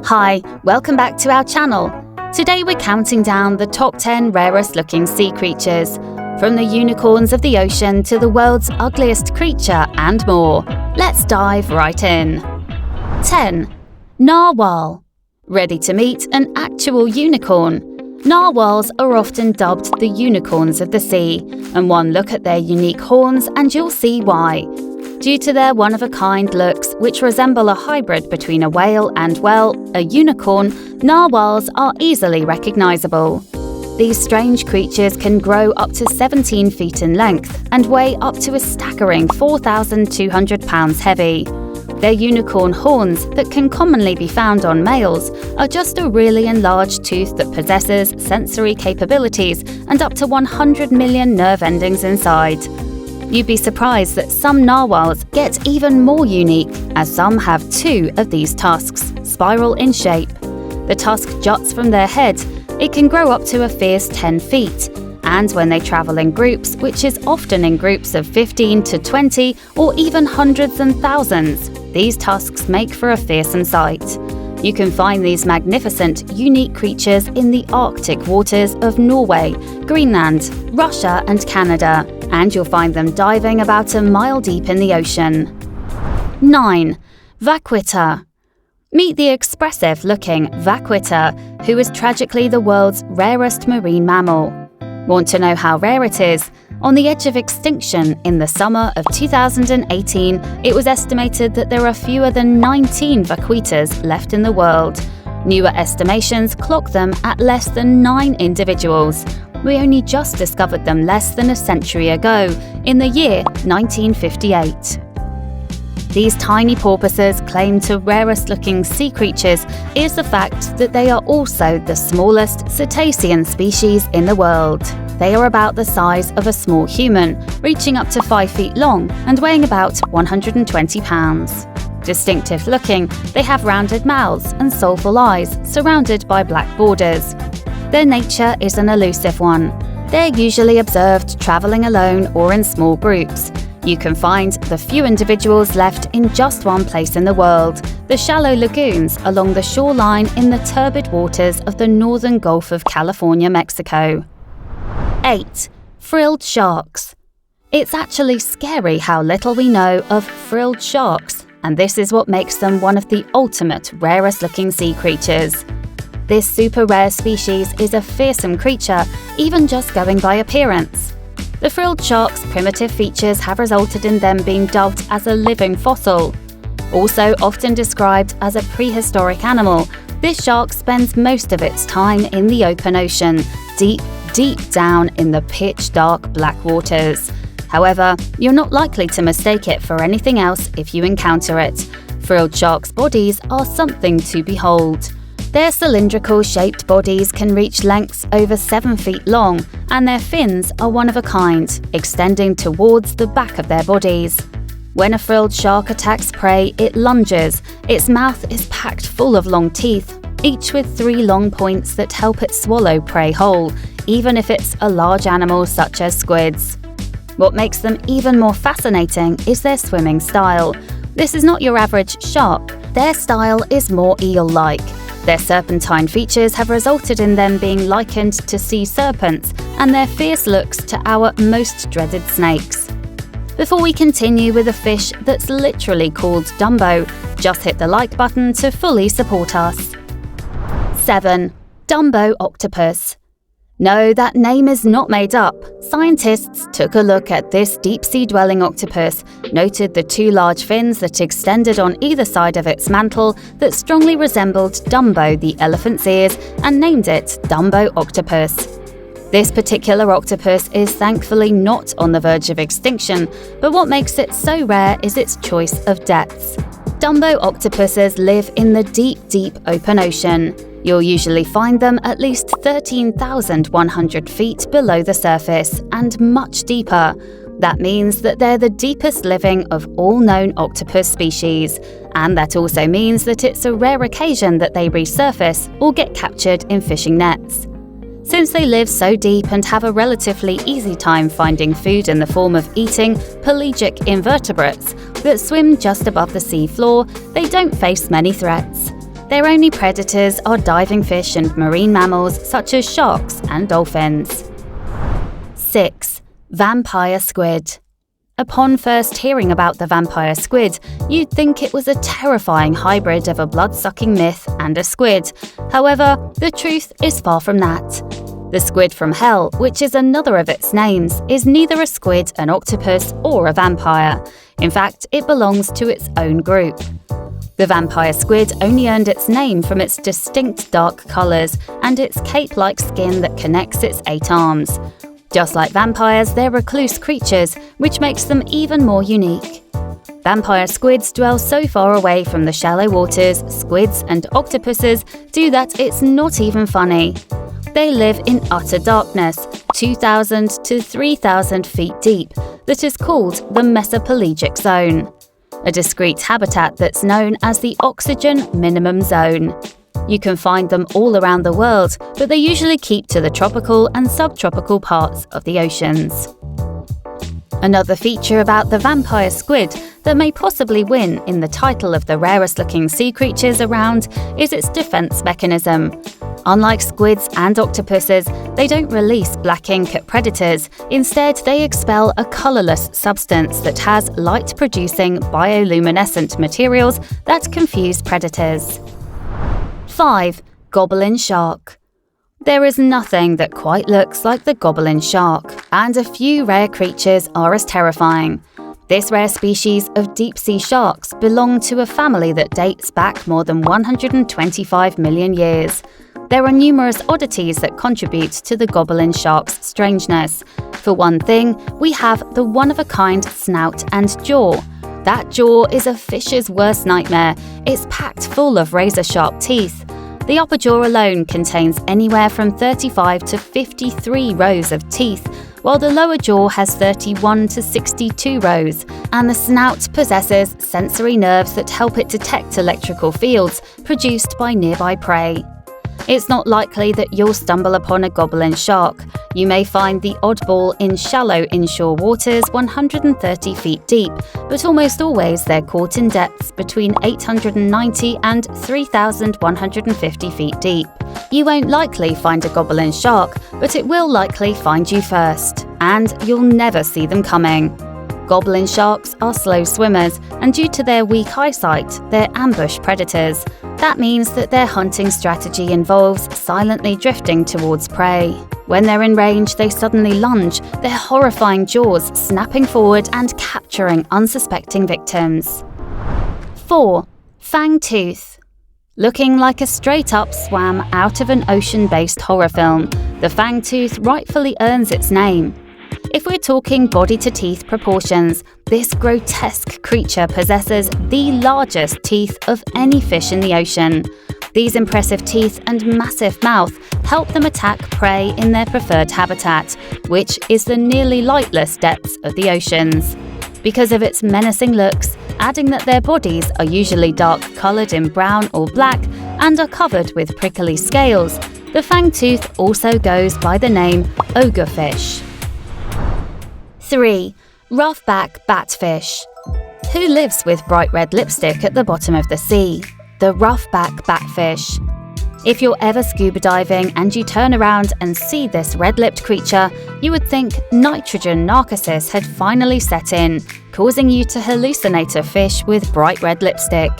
Hi, welcome back to our channel. Today we're counting down the top 10 rarest looking sea creatures, from the unicorns of the ocean to the world's ugliest creature and more. Let's dive right in. 10. Narwhal. Ready to meet an actual unicorn? Narwhals are often dubbed the unicorns of the sea, and one look at their unique horns and you'll see why. Due to their one-of-a-kind looks, which resemble a hybrid between a whale and, well, a unicorn, narwhals are easily recognizable. These strange creatures can grow up to 17 feet in length and weigh up to a staggering 4,200 pounds heavy. Their unicorn horns, that can commonly be found on males, are just a really enlarged tooth that possesses sensory capabilities and up to 100 million nerve endings inside. You'd be surprised that some narwhals get even more unique, as some have 2 of these tusks, spiral in shape. The tusk juts from their head. It can grow up to a fierce 10 feet, and when they travel in groups, which is often in groups of 15 to 20 or even hundreds and thousands, these tusks make for a fearsome sight. You can find these magnificent, unique creatures in the Arctic waters of Norway, Greenland, Russia and Canada, and you'll find them diving about a mile deep in the ocean. 9. Vaquita. Meet the expressive-looking Vaquita, who is tragically the world's rarest marine mammal. Want to know how rare it is? On the edge of extinction in the summer of 2018, it was estimated that there are fewer than 19 Vaquitas left in the world. Newer estimations clock them at less than 9 individuals. We only just discovered them less than a century ago, in the year 1958. These tiny porpoises, claimed to rarest-looking sea creatures, is the fact that they are also the smallest cetacean species in the world. They are about the size of a small human, reaching up to 5 feet long and weighing about 120 pounds. Distinctive looking, they have rounded mouths and soulful eyes surrounded by black borders. Their nature is an elusive one. They're usually observed traveling alone or in small groups. You can find the few individuals left in just one place in the world, the shallow lagoons along the shoreline in the turbid waters of the northern Gulf of California, Mexico. 8. Frilled Sharks. It's actually scary how little we know of frilled sharks, and this is what makes them one of the ultimate rarest looking sea creatures. This super rare species is a fearsome creature, even just going by appearance. The frilled shark's primitive features have resulted in them being dubbed as a living fossil. Also often described as a prehistoric animal, this shark spends most of its time in the open ocean, deep down in the pitch-dark black waters. However, you're not likely to mistake it for anything else if you encounter it. Frilled sharks' bodies are something to behold. Their cylindrical-shaped bodies can reach lengths over 7 feet long, and their fins are one of a kind, extending towards the back of their bodies. When a frilled shark attacks prey, it lunges. Its mouth is packed full of long teeth, each with 3 long points that help it swallow prey whole, even if it's a large animal such as squids. What makes them even more fascinating is their swimming style. This is not your average shark. Their style is more eel-like. Their serpentine features have resulted in them being likened to sea serpents, and their fierce looks to our most dreaded snakes. Before we continue with a fish that's literally called Dumbo, just hit the like button to fully support us. 7. Dumbo Octopus. No, that name is not made up. Scientists took a look at this deep-sea dwelling octopus, noted the 2 large fins that extended on either side of its mantle that strongly resembled Dumbo the elephant's ears, and named it Dumbo Octopus. This particular octopus is thankfully not on the verge of extinction, but what makes it so rare is its choice of depths. Dumbo octopuses live in the deep open ocean. You'll usually find them at least 13,100 feet below the surface and much deeper. That means that they're the deepest living of all known octopus species, and that also means that it's a rare occasion that they resurface or get captured in fishing nets. Since they live so deep and have a relatively easy time finding food in the form of eating pelagic invertebrates that swim just above the sea floor, they don't face many threats. Their only predators are diving fish and marine mammals such as sharks and dolphins. 6. Vampire squid. Upon first hearing about the vampire squid, you'd think it was a terrifying hybrid of a blood-sucking myth and a squid. However, the truth is far from that. The squid from hell, which is another of its names, is neither a squid, an octopus, or a vampire. In fact, it belongs to its own group. The vampire squid only earned its name from its distinct dark colours and its cape-like skin that connects its 8 arms. Just like vampires, they're recluse creatures, which makes them even more unique. Vampire squids dwell so far away from the shallow waters squids and octopuses do that it's not even funny. They live in utter darkness, 2,000 to 3,000 feet deep, that is called the Mesopelagic Zone, a discrete habitat that's known as the oxygen minimum zone. You can find them all around the world, but they usually keep to the tropical and subtropical parts of the oceans. Another feature about the vampire squid that may possibly win in the title of the rarest looking sea creatures around is its defense mechanism. Unlike squids and octopuses, they don't release black ink at predators. Instead, they expel a colorless substance that has light-producing bioluminescent materials that confuse predators. 5. Goblin Shark. There is nothing that quite looks like the Goblin Shark, and a few rare creatures are as terrifying. This rare species of deep-sea sharks belong to a family that dates back more than 125 million years. There are numerous oddities that contribute to the Goblin Shark's strangeness. For one thing, we have the one-of-a-kind snout and jaw. That jaw is a fish's worst nightmare. It's packed full of razor-sharp teeth. The upper jaw alone contains anywhere from 35 to 53 rows of teeth, while the lower jaw has 31 to 62 rows, and the snout possesses sensory nerves that help it detect electrical fields produced by nearby prey. It's not likely that you'll stumble upon a goblin shark. You may find the oddball in shallow inshore waters 130 feet deep, but almost always they're caught in depths between 890 and 3,150 feet deep. You won't likely find a goblin shark, but it will likely find you first, and you'll never see them coming. Goblin sharks are slow swimmers, and due to their weak eyesight, they're ambush predators. That means that their hunting strategy involves silently drifting towards prey. When they're in range, they suddenly lunge, their horrifying jaws snapping forward and capturing unsuspecting victims. 4. Fangtooth. Looking like a straight-up swam out of an ocean-based horror film, the Fangtooth rightfully earns its name. If we're talking body-to-teeth proportions, this grotesque creature possesses the largest teeth of any fish in the ocean. These impressive teeth and massive mouth help them attack prey in their preferred habitat, which is the nearly lightless depths of the oceans. Because of its menacing looks, adding that their bodies are usually dark-coloured in brown or black and are covered with prickly scales, the Fangtooth also goes by the name ogrefish. 3. Roughback Batfish. Who lives with bright red lipstick at the bottom of the sea? The Roughback Batfish. If you're ever scuba diving and you turn around and see this red-lipped creature, you would think nitrogen narcosis had finally set in, causing you to hallucinate a fish with bright red lipstick.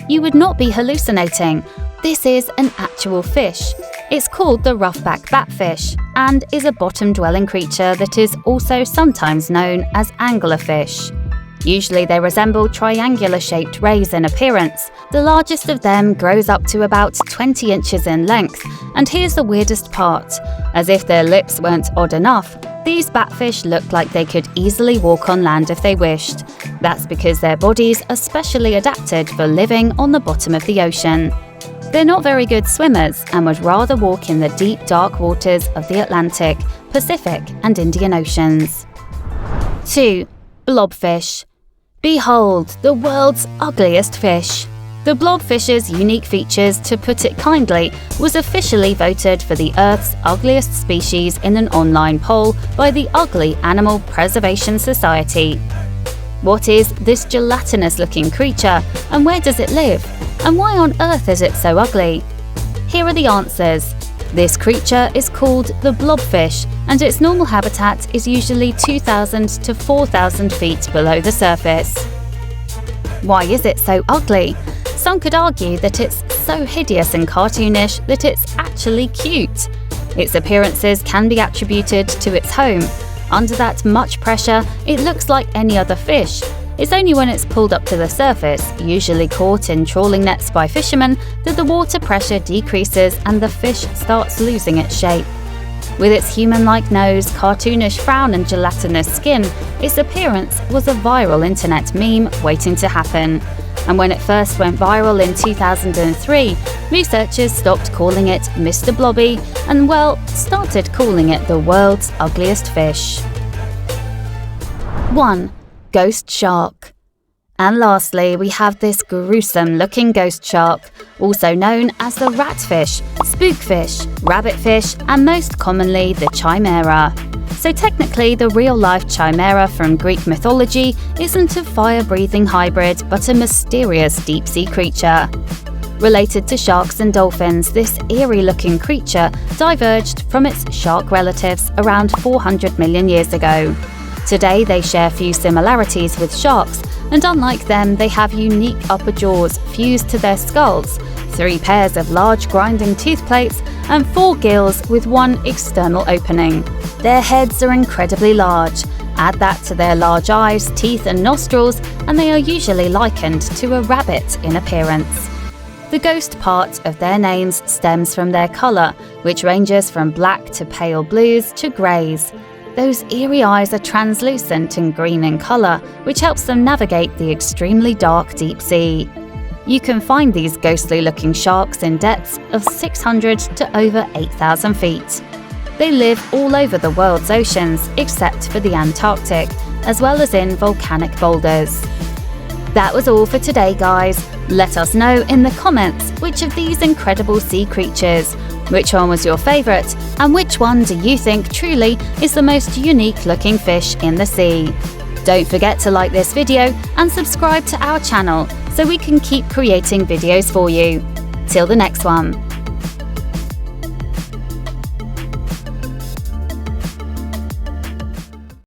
You would not be hallucinating. This is an actual fish. It's called the Roughback Batfish and is a bottom-dwelling creature that is also sometimes known as anglerfish. Usually they resemble triangular-shaped rays in appearance. The largest of them grows up to about 20 inches in length, and here's the weirdest part. As if their lips weren't odd enough, these batfish look like they could easily walk on land if they wished. That's because their bodies are specially adapted for living on the bottom of the ocean. They're not very good swimmers and would rather walk in the deep, dark waters of the Atlantic, Pacific, and Indian Oceans. 2. Blobfish. Behold, the world's ugliest fish. The blobfish's unique features, to put it kindly, was officially voted for the Earth's ugliest species in an online poll by the Ugly Animal Preservation Society. What is this gelatinous-looking creature, and where does it live? And why on earth is it so ugly? Here are the answers. This creature is called the blobfish, and its normal habitat is usually 2,000 to 4,000 feet below the surface. Why is it so ugly? Some could argue that it's so hideous and cartoonish that it's actually cute. Its appearances can be attributed to its home. Under that much pressure, it looks like any other fish. It's only when it's pulled up to the surface, usually caught in trawling nets by fishermen, that the water pressure decreases and the fish starts losing its shape. With its human-like nose, cartoonish frown and gelatinous skin, its appearance was a viral internet meme waiting to happen. And when it first went viral in 2003, researchers stopped calling it Mr. Blobby and, well, started calling it the world's ugliest fish. 1. Ghost shark. And lastly, we have this gruesome-looking ghost shark, also known as the ratfish, spookfish, rabbitfish, and most commonly the chimera. So technically, the real-life chimera from Greek mythology isn't a fire-breathing hybrid, but a mysterious deep-sea creature. Related to sharks and dolphins, this eerie-looking creature diverged from its shark relatives around 400 million years ago. Today, they share few similarities with sharks, and unlike them, they have unique upper jaws fused to their skulls, 3 pairs of large grinding tooth plates, and 4 gills with 1 external opening. Their heads are incredibly large. Add that to their large eyes, teeth, and nostrils, and they are usually likened to a rabbit in appearance. The ghost part of their names stems from their colour, which ranges from black to pale blues to greys. Those eerie eyes are translucent and green in colour, which helps them navigate the extremely dark deep sea. You can find these ghostly-looking sharks in depths of 600 to over 8,000 feet. They live all over the world's oceans, except for the Antarctic, as well as in volcanic boulders. That was all for today, guys. Let us know in the comments which of these incredible sea creatures, which one was your favourite, and which one do you think truly is the most unique-looking fish in the sea. Don't forget to like this video and subscribe to our channel so we can keep creating videos for you. Till the next one.